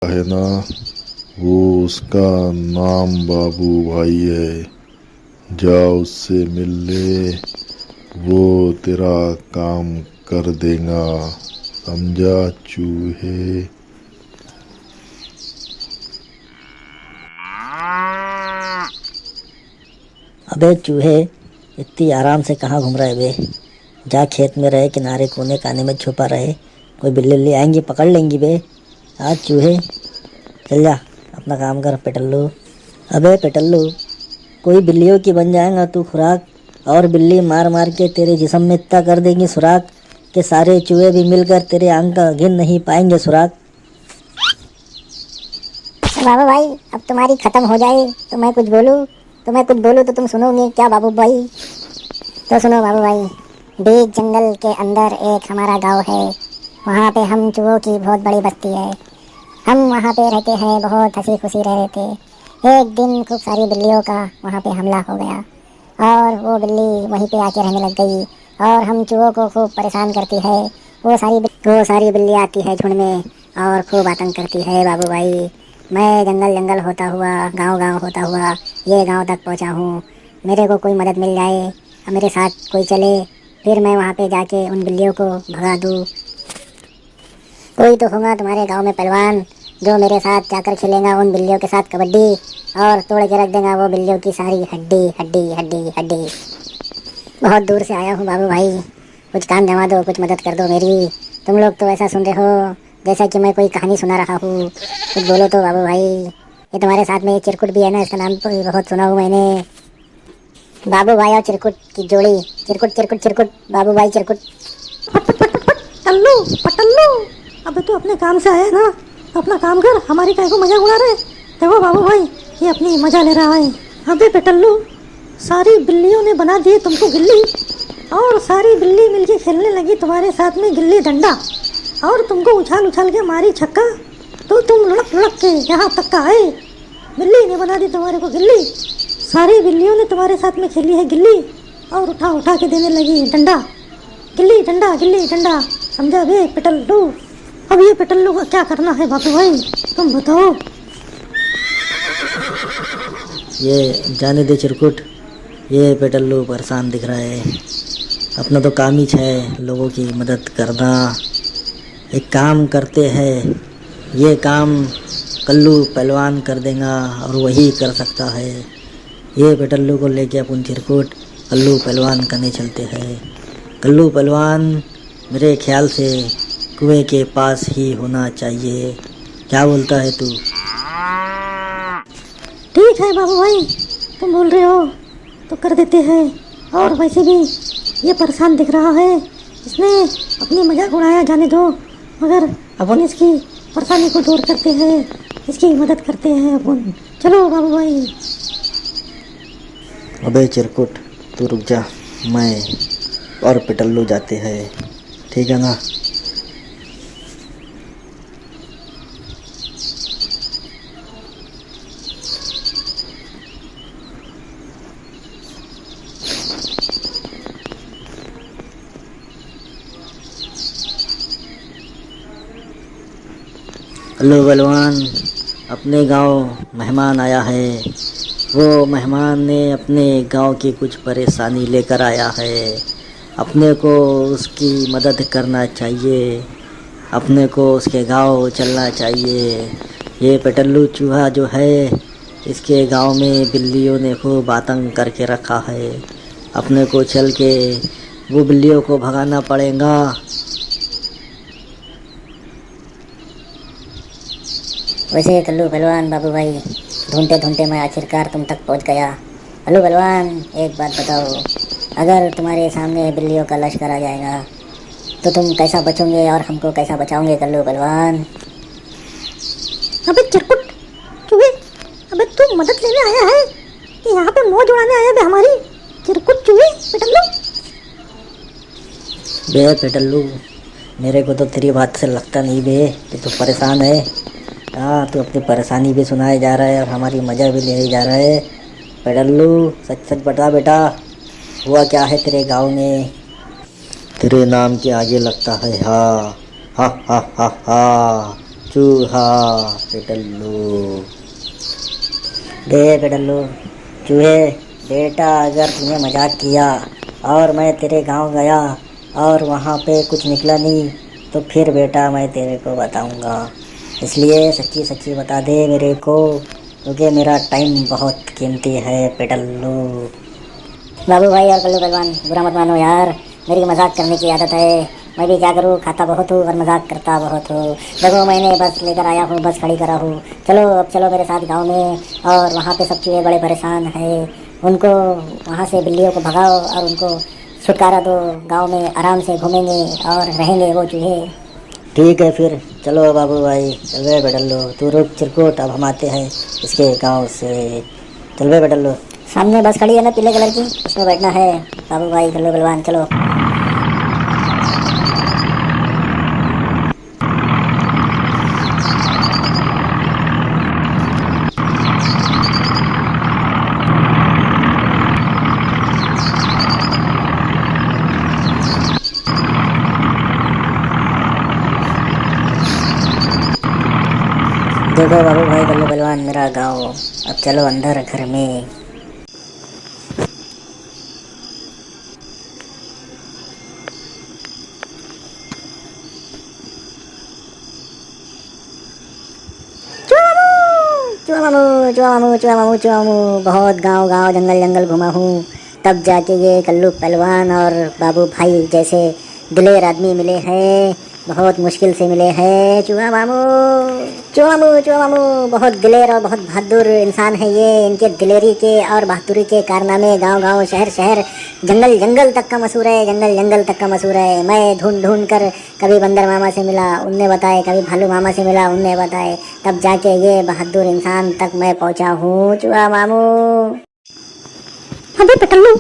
है ना, वो उसका नाम बाबू भाई है। जाओ उससे मिल ले, वो तेरा काम कर देगा, समझा चूहे। अबे चूहे, इतनी आराम से कहाँ घूम रहे बे? जा खेत में रहे, किनारे कोने काने में छुपा रहे। कोई बिल्ली उल्ली आएंगी पकड़ लेंगी बे। आज चूहे, चल जा अपना काम कर पेटल्लू। अबे पेटल्लू, कोई बिल्लियों की बन जाएगा तू खुराक, और बिल्ली मार मार के तेरे जिस्म में इतना कर देंगी सुराख कि सारे चूहे भी मिलकर तेरे आंख का गिन नहीं पाएंगे सुराख। बाबू भाई, अब तुम्हारी खत्म हो जाए तो मैं कुछ बोलूं तो तुम सुनोगे क्या बाबू भाई? तो सुनो बाबू भाई, बीच जंगल के अंदर एक हमारा गांव है। वहाँ पे हम चूहों की बहुत बड़ी बस्ती है। हम वहाँ पे रहते हैं, बहुत हंसी खुशी रह रहे थे। एक दिन खूब सारी बिल्लियों का वहाँ पे हमला हो गया और वो बिल्ली वहीं पे आके रहने लग गई और हम चूहों को खूब परेशान करती है। वो सारी बिल्ली आती है झुंड में और खूब आतंक करती है बाबू भाई। मैं जंगल जंगल होता हुआ, गांव गांव होता हुआ ये गांव तक पहुंचा हूँ। मेरे को कोई मदद मिल जाए, मेरे साथ कोई चले, फिर मैं वहाँ पे जाके उन बिल्लियों को भगा दूँ। कोई तो होगा तुम्हारे गांव में पहलवान जो मेरे साथ जाकर खेलेगा उन बिल्लियों के साथ कबड्डी और तोड़ के रख देगा वो बिल्लियों की सारी हड्डी हड्डी हड्डी हड्डी। बहुत दूर से आया हूँ बाबू भाई, कुछ काम जमा दो, कुछ मदद कर दो मेरी। तुम लोग तो ऐसा सुन रहे हो जैसा कि मैं कोई कहानी सुना रहा हूँ। कुछ बोलो तो बाबू भाई। ये तुम्हारे साथ में ये चिरकुट भी है ना, इसका नाम तो बहुत सुना हूँ मैंने। बाबू भाई और चिरकुट की जोड़ी, चिरकुट चिरकुट चिरकुट, बाबू भाई चिरकुट। पटल्लू पटल्लू, अबे तू अपने काम से आया ना, तो अपना काम कर, हमारी काय को मजाक उड़ा रहे। देखो बाबू भाई, ये अपनी मजा ले रहा है। अबे पेटल्लू, सारी बिल्लियों ने बना दी तुमको गिल्ली और सारी बिल्ली मिलके खेलने लगी तुम्हारे साथ में गिल्ली डंडा और तुमको उछाल उछाल के मारी छक्का, तो तुम लुढ़क लुढ़क के यहाँ तक का आए। बिल्ली ने बना दी तुम्हारे को गिल्ली, सारी बिल्लियों ने तुम्हारे साथ में खेली है गिल्ली और उठा उठा के देने लगी डंडा। गिल्ली डंडा, समझा बे पेटल्लू? अब ये पेटल्लू का क्या करना है बाबू भाई, तुम बताओ। ये जाने दे चिरकुट, ये पेटल्लू परेशान दिख रहा है। अपना तो काम ही है लोगों की मदद करना। एक काम करते हैं, ये काम कल्लू पहलवान कर देगा और वही कर सकता है। ये पेटल्लू को लेके अपन चिरकुट कल्लू पहलवान करने चलते हैं। कल्लू पहलवान मेरे ख्याल से कुएं के पास ही होना चाहिए। क्या बोलता है तू? ठीक है बाबू भाई, तुम बोल रहे हो तो कर देते हैं। और वैसे भी ये परेशान दिख रहा है, इसने अपनी मजाक उड़ाया, जाने दो। मगर अपन इसकी परेशानी को दूर करते हैं, इसकी मदद करते हैं अपन। चलो बाबू भाई। अबे चिरकुट, तू रुक जा, मैं और पेटल्लू जाते हैं, ठीक है ना? हेलो बलवान, अपने गांव मेहमान आया है। वो मेहमान ने अपने गांव की कुछ परेशानी लेकर आया है। अपने को उसकी मदद करना चाहिए, अपने को उसके गांव चलना चाहिए। ये पेटल्लू चूहा जो है, इसके गांव में बिल्लियों ने खूब आतंक करके रखा है। अपने को चल के वो बिल्लियों को भगाना पड़ेगा। वैसे कल्लू पहलवान बाबू भाई, ढूंढते ढूंढते मैं आखिरकार तुम तक पहुंच गया। कल्लू पहलवान, एक बात बताओ, अगर तुम्हारे सामने बिल्लियों का लश्कर आ जाएगा तो तुम कैसा बचोगे और हमको कैसा बचाओगे कल्लू पहलवान? अबे चिरकुट चूहे, अबे तू मदद लेने आया है कि यहाँ पे मौज उड़ाने आया बे हमारी? चिरकुट चूहे पेटल्लू। बे पेटल्लू, मेरे को तो तेरी बात से लगता नहीं बे कि तू परेशान है। हाँ, तू अपनी परेशानी भी सुनाए जा रहा है और हमारी मज़ा भी ले जा रहा है। पेटल्लू, सच सच बता बेटा, हुआ क्या है तेरे गांव में? तेरे नाम के आगे लगता है हा हा हा हा हा। चूहा पेटल्लू। देख पेटल्लू, चूहे बेटा, अगर तूने मजाक किया और मैं तेरे गांव गया और वहाँ पे कुछ निकला नहीं तो फिर बेटा मैं तेरे को बताऊँगा। इसलिए सच्ची सच्ची बता दे मेरे को, क्योंकि मेरा टाइम बहुत कीमती है पेटल्लू। बाबू भाई और कल्लू पहलवान, बुरा मत मानो यार, मेरी मजाक करने की आदत है। मैं भी क्या करूँ, खाता बहुत हूँ और मजाक करता बहुत हूँ। देखो मैंने बस लेकर आया हूँ, बस खड़ी करा हूँ। चलो अब चलो मेरे साथ गांव में, और वहाँ पे सब चूहे बड़े परेशान हैं। उनको वहाँ से बिल्लियों को भगाओ और उनको छुटकारा दो। गांव में आराम से घूमेंगे और रहेंगे वो चूहे। ठीक है फिर चलो बाबू भाई, चल बे पेटल्लू। तू रुक चिरकुट, अब हम आते हैं इसके गांव से। चल बे पेटल्लू। सामने बस खड़ी है ना पीले कलर की, उसमें बैठना है। बाबू भाई कल्लू पहलवान चलो। देखो बाबू भाई कल्लू पहलवान, मेरा गांव। अब चलो अंदर घर में। चुआ मामू चुआ मामू चुआ मामू चुआ मामू, बहुत गांव गांव जंगल जंगल घुमा हूँ, तब जाके ये कल्लू पहलवान और बाबू भाई जैसे दिलेर आदमी मिले हैं। बहुत मुश्किल से मिले हैं। चुआ मामू चुआ मामू चुआ मामू, बहुत दिलेर और बहुत बहादुर इंसान है ये। इनके दिलेरी के और बहादुरी के कारनामे गांव गांव शहर शहर जंगल जंगल तक का मशहूर है। जंगल जंगल तक का मशहूर है। मैं ढूंढ ढूंढ कर कभी बंदर मामा से मिला, उनने बताए, कभी भालू मामा से मिला, उनने बताए, तब जाके ये बहादुर इंसान तक मैं पहुंचा हूँ। चुआ मामू। अबे पेटल्लू,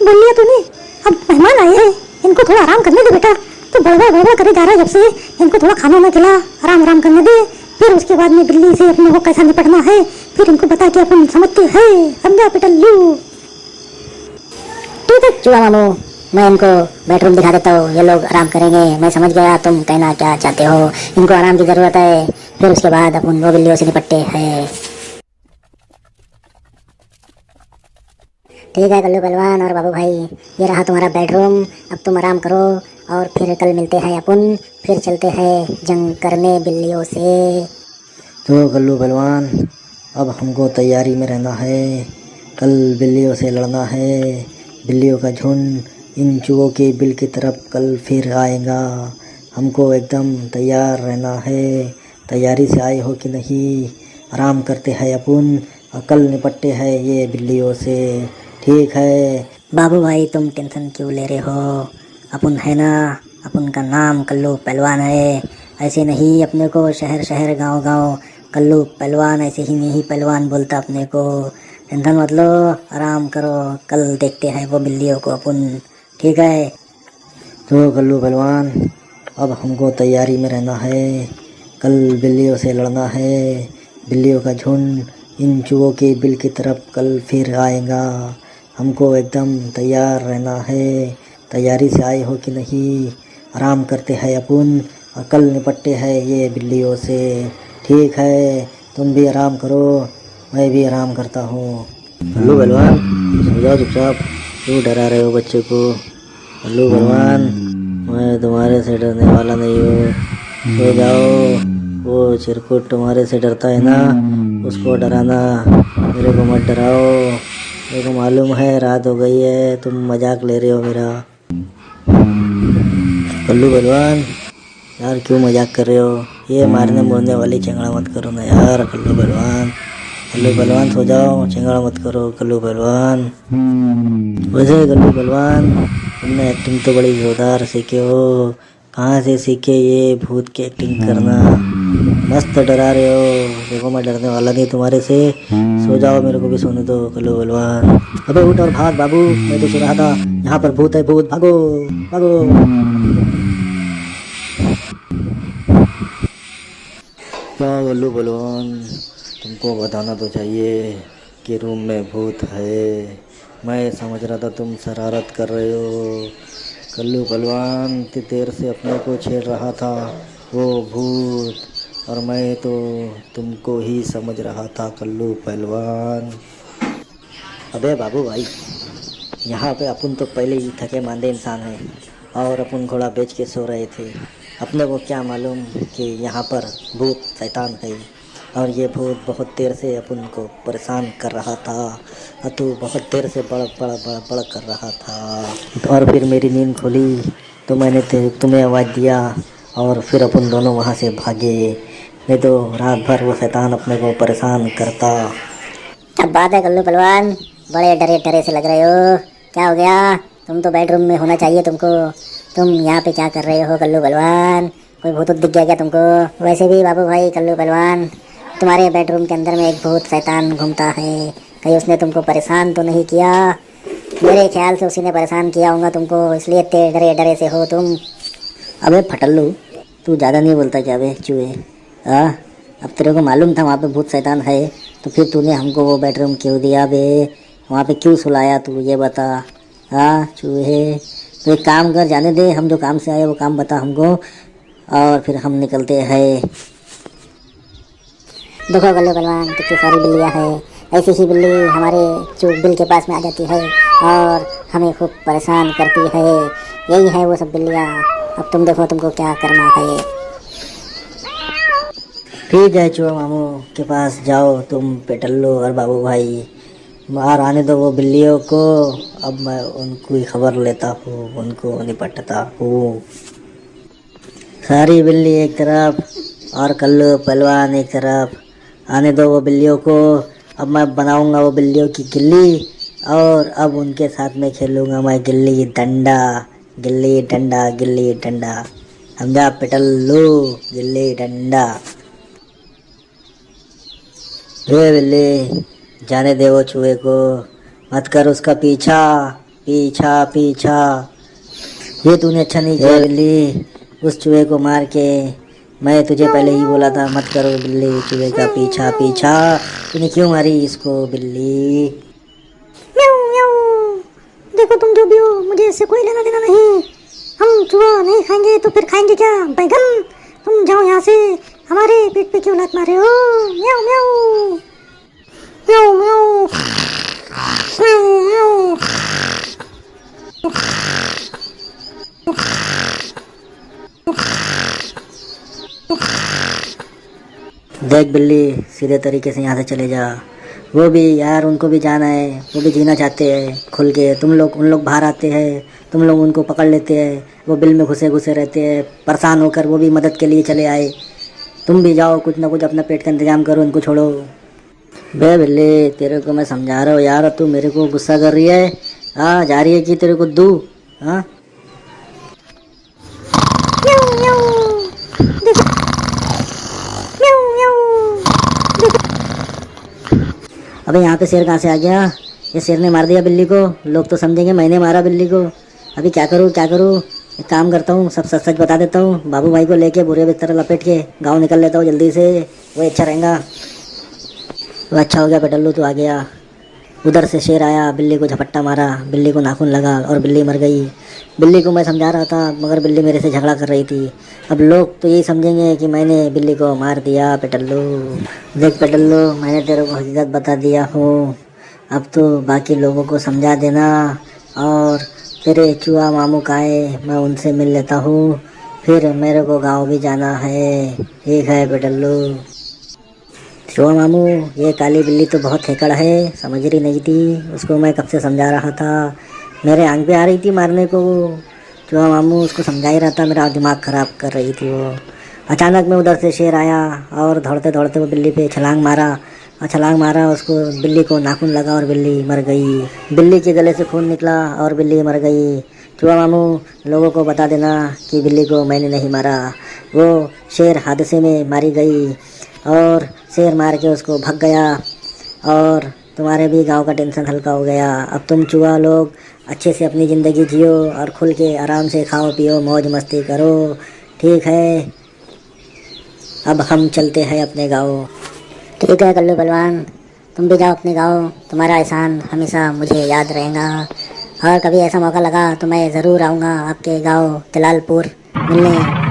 बोल लिया तूने। अब मेहमान आए हैं, इनको थोड़ा आराम करने दे बेटा। तो बड़बड़ करे जा रहा है जब से, इनको थोड़ा खाना ना खिला, आराम आराम करने दे। फिर उसके बाद में बिल्ली से अपने को कैसा निपटना है, फिर इनको बता के अपन समझते हैं। समझा पेटल्लू? ठीक है चुआ मामू, मैं इनको बेडरूम दिखा देता हूँ, ये लोग आराम करेंगे। मैं समझ गया तुम कहना क्या चाहते हो। इनको आराम की जरूरत है, फिर उसके बाद अपन वो बिल्लियों से निपटते हैं। ठीक है कल्लू पहलवान और बाबू भाई, ये रहा तुम्हारा बेडरूम। अब तुम आराम करो और फिर कल मिलते हैं अपन। फिर चलते हैं जंग करने बिल्लियों से। तो कल्लू पहलवान, अब हमको तैयारी में रहना है। कल बिल्लियों से लड़ना है। बिल्लियों का झुंड इन चूहों के बिल की तरफ कल फिर आएगा। हमको एकदम तैयार रहना है। तैयारी से आए हो कि नहीं? आराम करते हैं अपन और कल निपटते हैं ये बिल्लियों से। ठीक है बाबू भाई, तुम टेंशन क्यों ले रहे हो? अपन है ना, अपन का नाम कल्लू पहलवान है। ऐसे नहीं अपने को शहर शहर गांव गांव कल्लू पहलवान, ऐसे ही नहीं पहलवान बोलता अपने को। टेंशन मत लो, आराम करो, कल देखते हैं वो बिल्लियों को अपन। ठीक है तो कल्लू पहलवान, अब हमको तैयारी में रहना है। कल बिल्लियों से लड़ना है। बिल्लियों का झुंड इन चूहों के बिल की तरफ कल फिर आएगा। हमको एकदम तैयार रहना है। तैयारी से आए हो कि नहीं? आराम करते हैं अपन और कल निपटते हैं ये बिल्लियों से। ठीक है, तुम भी आराम करो, मैं भी आराम करता हूँ। कल्लू पहलवान, सो जाओ चुपचाप, क्यों डरा रहे हो बच्चे को? कल्लू पहलवान, मैं तुम्हारे से डरने वाला नहीं हूँ, सो जाओ। वो चिरकुट तुम्हारे से डरता है ना, उसको डराना, मेरे को मत डराओ। मेरे को मालूम है रात हो गई है, तुम मजाक ले रहे हो मेरा। कल्लू पहलवान यार, क्यों मजाक कर रहे हो? ये मारने मोरने वाली चंगड़ा मत करो ना यार। कल्लू पहलवान, कल्लू पहलवान सो जाओ, चंगड़ा मत करो कल्लू पहलवान। वैसे कल्लू पहलवान, तुमने एक्टिंग तो बड़ी जोरदार सीखे हो। कहाँ से सीखे ये भूत की एक्टिंग करना? मस्त डरा रहे हो। देखो मैं डरने वाला नहीं तुम्हारे से, सो जाओ, मेरे को भी सोने दो कल्लू पहलवान। अबे उठ और भाग बाबू, मैं तो सो रहा था। यहाँ पर भूत है, भूत, भागो भागो। क्या कल्लू पहलवान, तुमको बताना तो चाहिए कि रूम में भूत है। मैं समझ रहा था तुम शरारत कर रहे हो। कल्लू पहलवान इतनी देर से अपने को छेड़ रहा था वो भूत, और मैं तो तुमको ही समझ रहा था कल्लू पहलवान। अबे बाबू भाई, यहाँ पे अपन तो पहले ही थके मांदे इंसान हैं और अपन घोड़ा बेच के सो रहे थे। अपने को क्या मालूम कि यहाँ पर भूत शैतान है और ये भूत बहुत देर से अपन को परेशान कर रहा था और तू बहुत देर से बड़ बड़ बड़ बड़ कर रहा था। और फिर मेरी नींद खुली तो मैंने तुम्हें आवाज़ दिया और फिर अपन दोनों वहाँ से भागे, नहीं तो रात भर वो शैतान अपने को परेशान करता। क्या बात है कल्लू पहलवान, बड़े डरे डरे से लग रहे हो। क्या हो गया? तुम तो बेडरूम में होना चाहिए तुमको। तुम यहाँ पे क्या कर रहे हो कल्लू पहलवान? कोई भूत दिख गया क्या तुमको? वैसे भी बाबू भाई कल्लू पहलवान, तुम्हारे बेडरूम के अंदर में एक भूत शैतान घूमता है। कहीं उसने तुमको परेशान तो नहीं किया? मेरे ख्याल से उसी ने परेशान किया होगा तुमको, इसलिए इतने डरे डरे से हो तुम। अबे फटल्लू, तू ज़्यादा नहीं बोलता क्या बे चूहे? अब तेरे को मालूम था वहाँ पे भूत शैतान है, तो फिर तूने हमको वो बेडरूम क्यों दिया बे? वहाँ पे क्यों सुलाया तू, ये बता। चूहे, तो एक काम कर, जाने दे, हम जो काम से आए वो काम बता हमको और फिर हम निकलते हैं। देखो कल्लू पहलवान, कितनी सारी बिल्लियाँ हैं। ऐसी ही बिल्ली हमारे बिल के पास में आ जाती है और हमें खूब परेशान करती है। यही है वो सब बिल्लियाँ। अब तुम देखो तुमको क्या करना है। ठीक है, चूहा मामू के पास जाओ तुम पेटल्लो और बाबू भाई, बाहर आने दो वो बिल्लियों को। अब मैं उनको ही खबर लेता हूँ, उनको निपटता हूँ। सारी बिल्ली एक तरफ और कल्लू पहलवान एक तरफ, आने दो वो बिल्लियों को। अब मैं बनाऊंगा वो बिल्लियों की गिल्ली और अब उनके साथ में खेलूंगा मैं गिल्ली डंडा, गिल्ली डंडा, गिल्ली डंडा। समझा पेटल्लू? गिल्ली डंडा। ये बिल्ली, जाने दे वो चूहे को, मत कर उसका पीछा पीछा पीछा। ये तूने अच्छा नहीं किया बिल्ली, उस चूहे को मार के। मैं तुझे पहले ही बोला था मत करो बिल्ली चूहे का पीछा पीछा। तूने क्यों मारी इसको बिल्ली? म्याऊ म्याऊ। देखो तुम जो भी हो, मुझे इससे कोई लेना देना नहीं। हम चूहा नहीं खाएंगे तो फिर खाएंगे क्या? बैगन। तुम जाओ यहाँ से, हमारे पेट पे क्यों लात मारे हो? म्याऊ म्याऊ म्याऊ म्याऊ म्याऊ म्याऊ। देख बिल्ली, सीधे तरीके से यहाँ से चले जा। वो भी यार, उनको भी जाना है, वो भी जीना चाहते हैं खुल के। उन लोग बाहर आते हैं, तुम लोग उनको पकड़ लेते हैं, वो बिल में घुसे घुसे रहते हैं परेशान होकर। वो भी मदद के लिए चले आए। तुम भी जाओ, कुछ ना कुछ अपना पेट का इंतजाम करो, इनको छोड़ो। बे बिल्ली, तेरे को मैं समझा रहा हूँ यार, तू मेरे को गुस्सा कर रही है। जा रही है कि तेरे को दूँ? म्याऊ म्याऊ। देखो म्याऊ म्याऊ। अबे यहाँ पे शेर कहाँ से आ गया? ये शेर ने मार दिया बिल्ली को, लोग तो समझेंगे मैंने मारा बिल्ली को। अभी क्या करूँ क्या करूँ? एक काम करता हूँ, सब सच सच बता देता हूँ। बाबू भाई को लेके बुरे बिस्तर लपेट के गाँव निकल लेता हूँ जल्दी से, वो अच्छा रहेगा। तो अच्छा हो गया पेटल्लू, तू आ गया। उधर से शेर आया, बिल्ली को झपट्टा मारा, बिल्ली को नाखून लगा और बिल्ली मर गई। बिल्ली को मैं समझा रहा था मगर बिल्ली मेरे से झगड़ा कर रही थी। अब लोग तो यही समझेंगे कि मैंने बिल्ली को मार दिया। पेटल्लू देख पेटल्लू, मैंने तेरे को हकीकत बता दिया हूँ, अब तो बाकी लोगों को समझा देना। और तेरे चूहा मामू का है, मैं उनसे मिल लेता हूँ, फिर मेरे को गाँव भी जाना है। ठीक है पेटल्लू। चूहा मामू, ये काली बिल्ली तो बहुत हेकड़ है, समझ रही नहीं थी। उसको मैं कब से समझा रहा था, मेरे आंख पे आ रही थी मारने को। चूहा मामू उसको समझा ही रहा था, मेरा दिमाग ख़राब कर रही थी वो। अचानक में उधर से शेर आया और दौड़ते दौड़ते वो बिल्ली पे छलांग मारा और छलांग मारा, उसको बिल्ली को नाखून लगा और बिल्ली मर गई। बिल्ली के गले से खून निकला और बिल्ली मर गई। चूहा मामू, लोगों को बता देना कि बिल्ली को मैंने नहीं मारा, वो शेर हादसे में मारी गई और शेर मार के उसको भग गया और तुम्हारे भी गांव का टेंशन हल्का हो गया। अब तुम चूहा लोग अच्छे से अपनी ज़िंदगी जियो और खुल के आराम से खाओ पियो, मौज मस्ती करो। ठीक है, अब हम चलते हैं अपने गाँव। ठीक है कल्लू पहलवान, तुम भी जाओ अपने गाँव। तुम्हारा एहसान हमेशा मुझे याद रहेगा और कभी ऐसा मौका लगा तो मैं ज़रूर आऊँगा आपके गाँव जलालपुर मिलने।